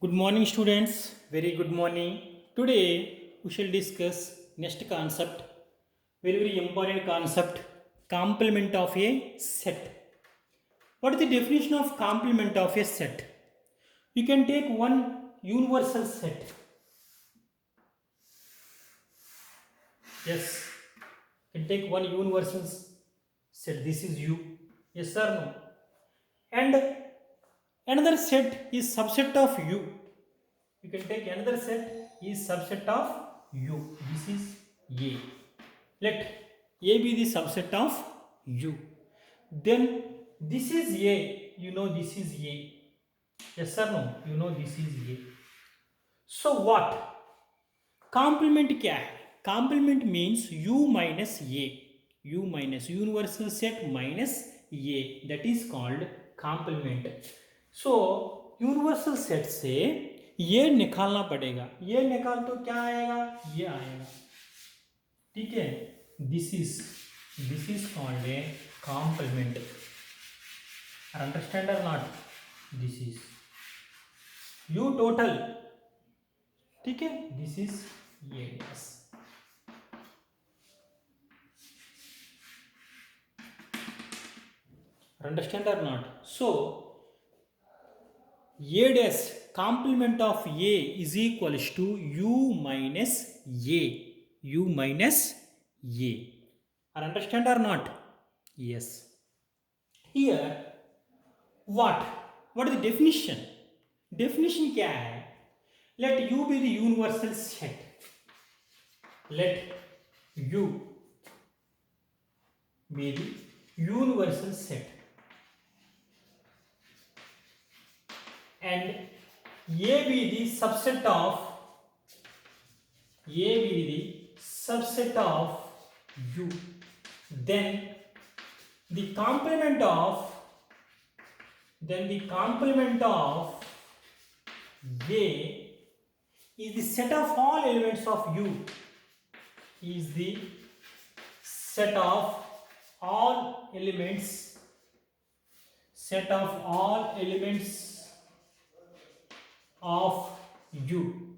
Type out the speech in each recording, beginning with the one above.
Good morning, students. Very good morning. Today we shall discuss next concept. Very important concept. Complement of a set. What is the definition of complement of a set? You can take one universal set. Yes. You can take one universal set. This is U. Yes or no? And another set is subset of U. You can take another set is subset of U. This is A. Let A be the subset of U. Then this is A. You know this is A. Yes or no? You know this is A. So what? Complement क्या है? Complement means U minus A. U minus universal set minus A. That is called complement. So universal set से ये निकालना पड़ेगा. ये निकाल तो क्या आएगा? ये आएगा. ठीक है. This is called a complement. Understand or not? This is U total. ठीक है. This is A dash. Understand or not? So A dash complement of A is equals to U minus A. U minus A. Are understand or not? Yes. Here what? What is the definition? Definition क्या है? Let U be the universal set. Let U be the universal set. And A be the subset of U. Then the complement of A is the set of all elements of U. Is the set of all elements of U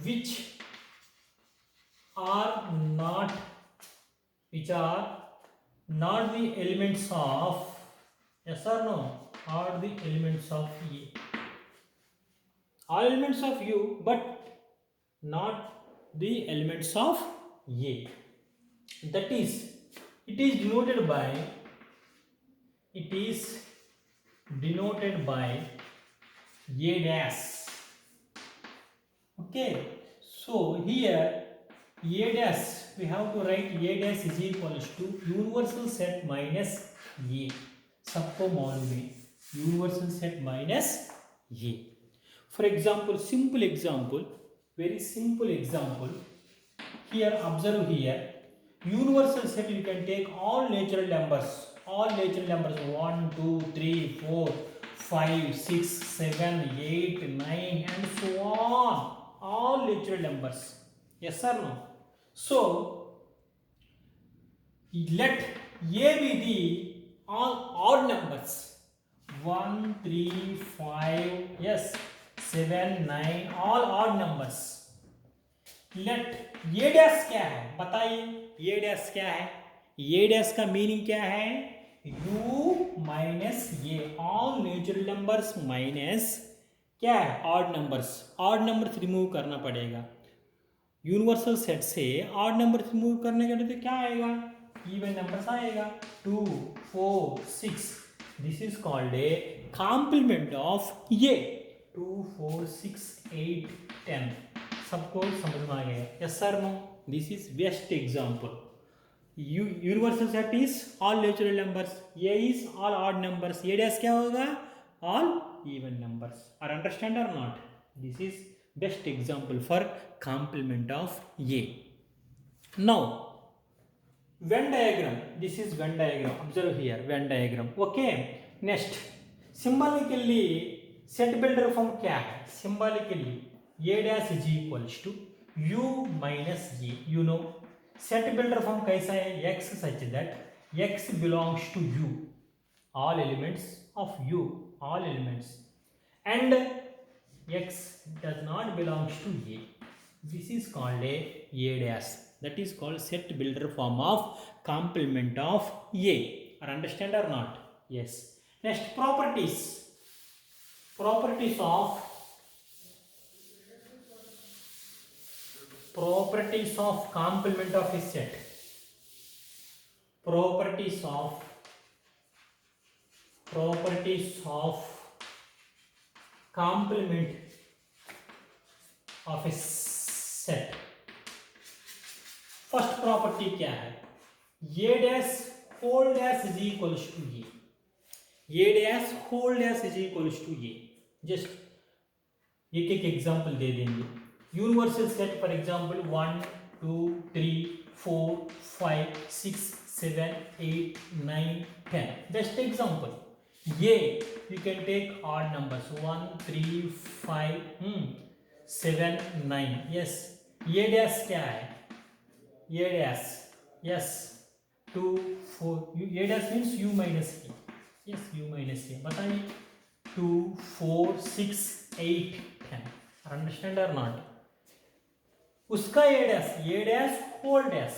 which are not the elements of, yes or no, are the elements of A. All elements of U but not the elements of A. That is, it is denoted by A dash. Okay, so here A dash, we have to write A dash is equals to universal set minus A. सबको मालूम है universal set minus A. For example, very simple example. Here, observe here. Universal set you can take all natural numbers. 1, 2, 3, 4, 5, 6, 7, 8, 9 and so on. All natural numbers. Yes or no? So let A be the all odd numbers. 1, 3, 5, yes, 7, 9, all odd numbers. Late ये dash क्या है बताइए. ये dash क्या है? ये dash का meaning क्या है? U माइनस ये ऑल नेचुरल नंबर्स माइनस क्या है? Odd numbers. Odd numbers remove करना पड़ेगा. यूनिवर्सल सेट से ऑड नंबर्स रिमूव करने के लिए तो क्या आएगा? इवन नंबर्स आएगा. 2, 4, 6. This is called a complement of A. 2, 4, 6, 8, 10. सबको समझ में आ गया? Yes sir no. This is best example. Universal set is all natural numbers. ये इज ऑल ऑड नंबर्स. ये डैश क्या होगा? All even numbers. Are understand और not? This is best example for complement of A. Now Venn diagram. This is Venn diagram. Observe here Venn diagram. Okay. Next, symbolically set builder form क्या है? Symbolically A dash is equals to U minus A. You know set builder form कैसा है? X such that X belongs to U. All elements of U. All elements. And x does not belongs to A. This is called a dash. That is called set builder form of complement of A. Or understand or not? Yes. Next, properties. Properties of complement of a set. Properties of complement of a set. First property क्या है? A dash whole dash is equals to A dash whole dash is equals to A. Just एक एक example दे देंगे. Universal set for example 1 2 3 4 5 6 7 8 9 10. Best example. ये you can take odd numbers 1 3 5 7 9. yes. ये dash क्या है? ये डैश yes 2 4. ये dash means u minus a. yes u minus a. बताइए 2 4 6 8 10. अंडरस्टैंड और नॉट? उसका A dash whole dash.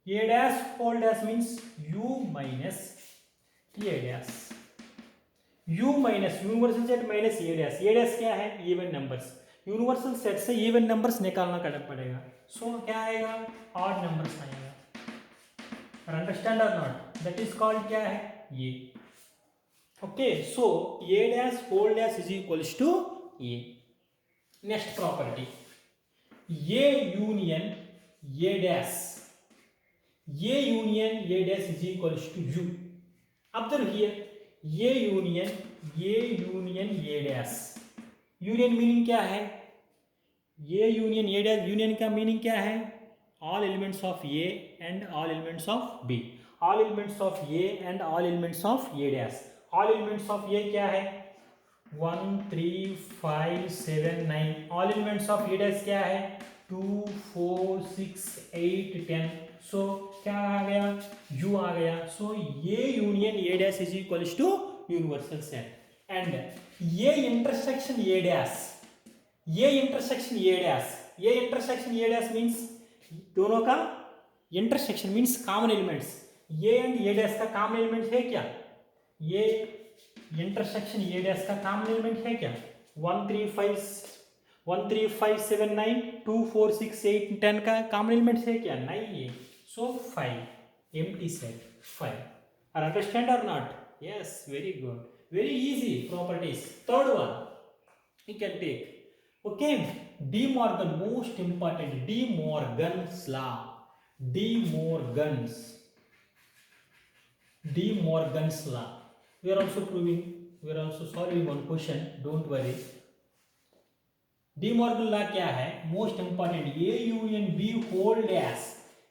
A dash whole dash means u minus A dash. u minus universal set minus A dash. A dash क्या है? Even numbers. Universal set से even numbers निकालना पड़ेगा. So क्या आएगा? Odd numbers आएगा. Understand और not? That is called क्या है? ये. Okay. So A dash whole dash is equals to A. Next property. A union A dash. A union A dash is equals to U. Observe here. A union A dash. Union meaning क्या है? ये union A dash. Union का meaning क्या है? All elements of A and all elements of B. All elements of A and all elements of A dash. All elements of A क्या है? 1 3 5 7 9. All elements of A dash क्या है? 2 4 6 8 10. सो क्या आ गया? u आ गया. So A union A dash is equals to universal set. And A intersection A dash. A intersection A dash. A intersection A dash means दोनों का intersection means common elements. A and A dash का common element है क्या? A intersection A dash का common element है क्या? 1 3 5 7 9 2 4 6 8 10 का common element है क्या? नहीं है. सो 5 empty set 5. Are understand or not? Yes, very good. Very easy properties. Third one you can take. Okay, De Morgan, most important. De Morgan's law. De Morgan's law. We are also solving one question. Don't worry. De Morgan law क्या है? Most important. A union B whole dash.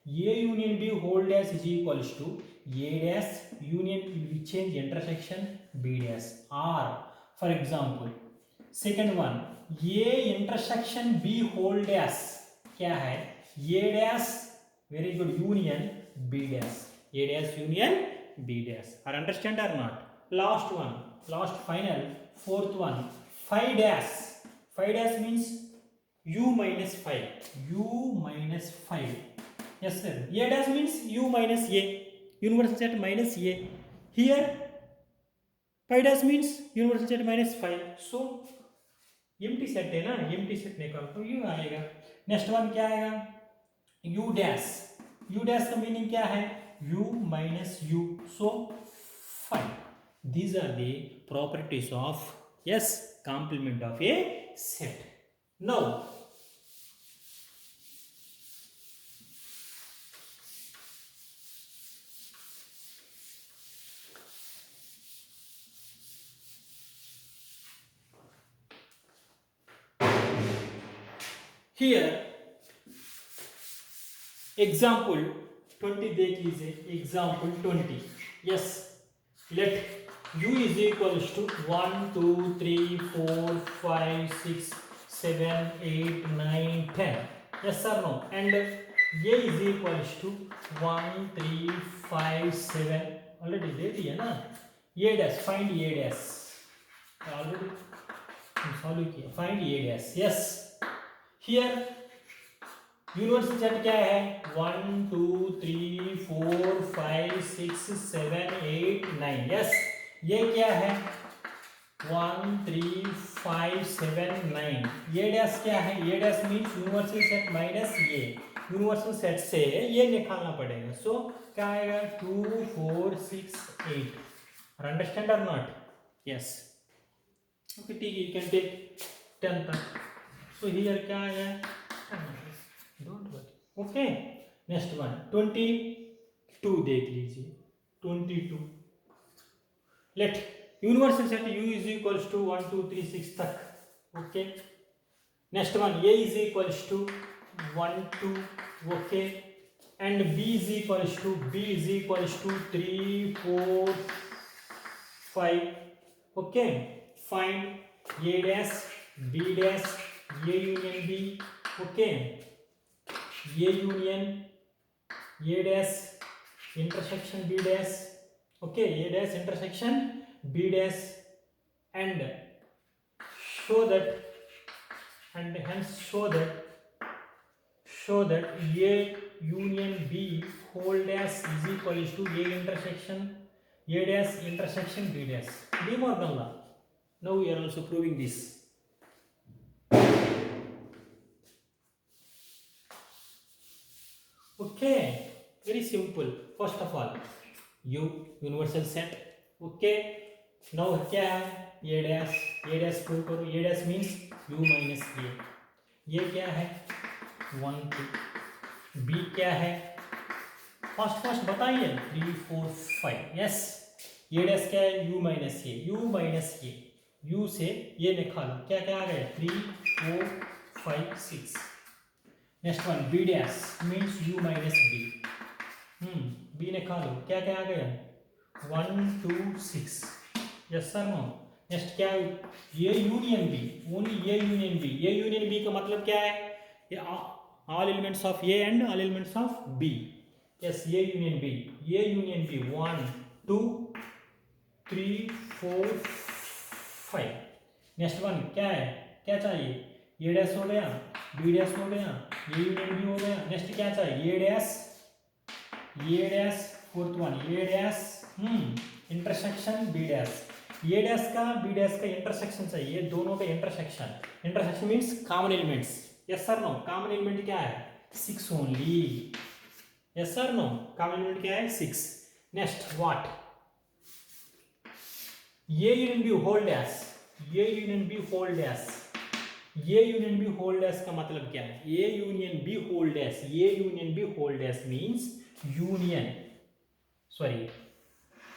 A union B whole dash is equals to A dash union will change intersection B dash. Or for example, second one, A intersection B whole dash क्या है? A dash very good union B dash. A dash union B dash. Are understand or not? Last one, last final, fourth one, 5 dash. 5 dash means u minus 5. U minus 5. Yes sir. A dash means u minus a. Universal set minus a. Here 5 dash means universal set minus 5. So empty set है ना, empty set निकाल तो u आएगा. Next one क्या आएगा? u dash. u dash का meaning क्या है? u minus u. So 5. These are the properties of complement of a set. Now here example 20 देख लीजिए. example 20. yes, let u is equals to 1 2 3 4 5 6 7 8 9 10. yes or no? and a is equals to 1 3 5 7. already दे दिया ना. a dash, find a dash. already solve किया, find A dash, yes here universal set क्या है 1 2 3 4 5 6 7 8 9, yes ये क्या है 1 3 5 7 9, ये dash क्या है, ये dash means universal set minus ये, यूनिवर्सल सेट से ये निकालना पड़ेगा, सो क्या आएगा 2 4 6 8, अंडरस्टैंड और नॉट, यस ओके ठीक है, यू कैन टेक 10 तक, सो हियर क्या आएगा don't worry, okay next one 22 देख लीजिए 22, let universal set u is equals to 1 2 3 6 तक, okay next one a is equals to 1 2, okay and b is equals to 3 4 5, okay find a dash b dash a union b, okay a union a dash intersection b dash, okay a dash intersection b dash and show that and hence show that a union b whole dash is equal to a dash intersection b dash, De Morgan law. Now we are also proving this. Okay, very simple. First of all u universal set, okay now क्या है a dash prove करो, a dash means u minus a, ये क्या है 1 2, b क्या है first बताइए 3 4 5, yes a dash क्या है u माइनस a, u से ये निकालो क्या क्या आ गया 3 4 5 6, next one b dash means u minus b, b निकालो क्या क्या आ गया 1 2 6, यस सर नो, नेक्स्ट क्या A union B, only A union B का मतलब क्या है all elements of A and all elements of B, yes A union B 1 2 3 4 5, next one क्या है क्या चाहिए ए डैश हो गया बी डैश हो गया ये यूनियन बी हो गया, नेक्स्ट क्या चाहिए A dash fourth one A dash intersection B dash, A dash का बी डैश का इंटरसेक्शन चाहिए, दोनों का intersection means common elements, yes sir no, common element क्या है 6 only, yes sir no, common element क्या है 6, next what A union B whole dash, A union B whole dash, A union B whole dash का मतलब क्या है A union B whole dash means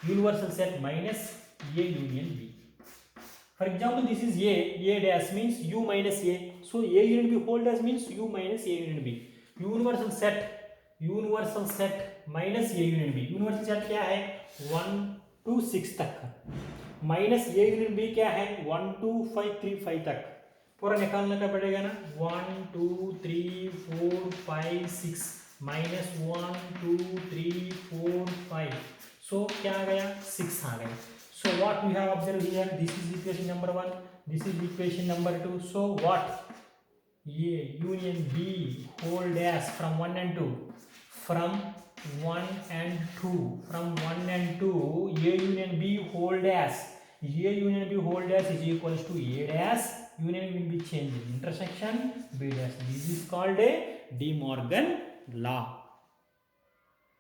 universal set minus a union b. For example, this is a dash means u minus a, so a union b whole dash means u minus a union b. universal set minus a union b, universal set क्या है 1 2 6 तक, minus a union b क्या है 1 2 5 3 5 तक, पूरा निकालने का पड़ेगा ना 1 2 3 4 5 6 माइनस 1 2 3 4 5, सो क्या आ गया 6 आ गया, so what we have observe here, this is equation number 1, this is equation number 2, so what ये union B whole dash from 1 and 2 from 1 and 2 ये union B whole dash is equals to A dash, union will be changed intersection b dash, this is called a De Morgan law.